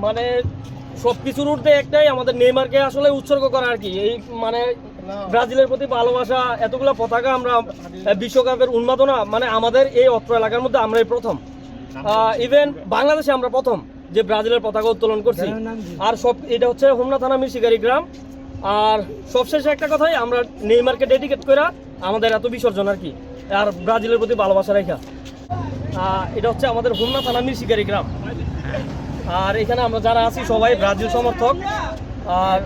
মানে সবকিছুর ঊর্ধ্বে একটাই, আমাদের নেইমারকে আসলে উৎসর্গ করা আর কি। এই মানে ব্রাজিলের প্রতি ভালোবাসা, এতগুলো পতাকা আমরা বিশ্বকাপের উন্মাদনা, মানে আমাদের এই অত্র এলাকার মধ্যে আমরাই প্রথম, ইভেন বাংলাদেশে আমরা প্রথম যে ব্রাজিলের পতাকা উত্তোলন করছি। আর সব এটা হচ্ছে হোমনা থানা মিরশিকারি গ্রাম। আর সবশেষে একটা কথাই, আমরা নেইমারকে ডেডিকেট করে আমাদের এত বিসর্জন আর কি, আর ব্রাজিলের প্রতি ভালোবাসা রেখা। এটা হচ্ছে আমাদের হোমনা থানা মিরশিকারি গ্রাম। আর এখানে আমরা যারা আছি সবাই ব্রাজিল সমর্থক। আর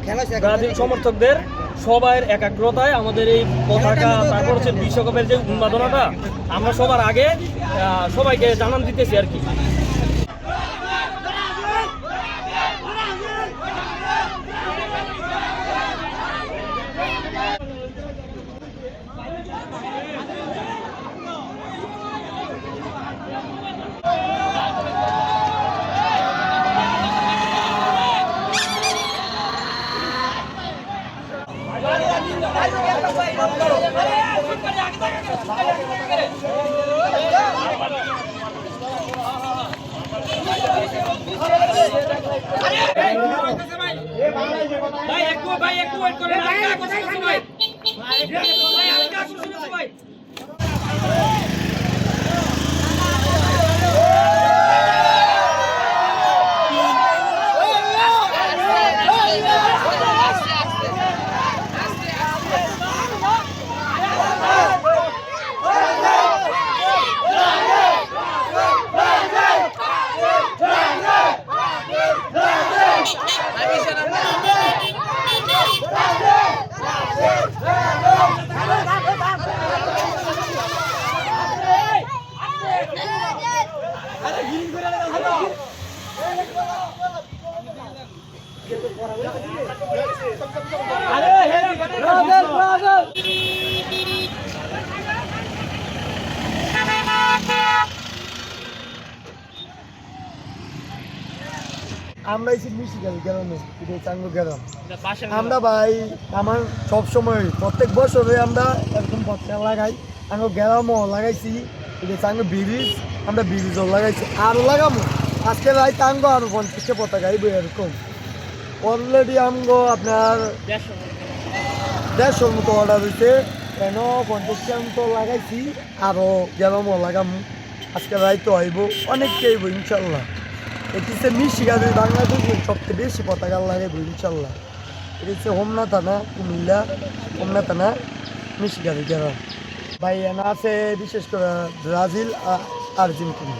ব্রাজিল সমর্থকদের সবার একাগ্রতায় আমাদের এই পতাকা, তারপর হচ্ছে বিশ্বকাপের যে উন্মাদনাটা আমরা সবার আগে সবাইকে জানান দিতেছি আর কি। ভাই একটু ওয়েট করেন, ভাই। আমরা এসে মিশিগালি গ্রামে, এটা চাঙ্গো গ্রাম। আমরা ভাই আমার সবসময় প্রত্যেক বছরে আমরা এরকম পতাকা লাগাই। আঙ্গো গ্রামও লাগাইছি, এটা চাঙ্গো ব্রিজ, আমরা ব্রিজও লাগাইছি, আরও লাগাবো। আজকে ভাই চাঙ্গো আরও 50টা পতাকা আইব এরকম। অলরেডি আমগো আপনার 150 মতো অর্ডার হয়েছে, কেন 50টা মতো লাগাইছি, আরও গ্রামও লাগামো। আজকে ভাই তো আইব, অনেককে আইব ইনশাল্লাহ। এটি হচ্ছে মিরশিকারি, বাংলাদেশের সবচেয়ে বেশি পতাকা লাগাইব ইনশাল্লাহ। এটি হচ্ছে হোমনা থানা, কুমিল্লা হোমনা থানা মিরশিকারি গ্রাম। ভাই এনা আছে বিশেষ করে ব্রাজিল আর আর্জেন্টিনা।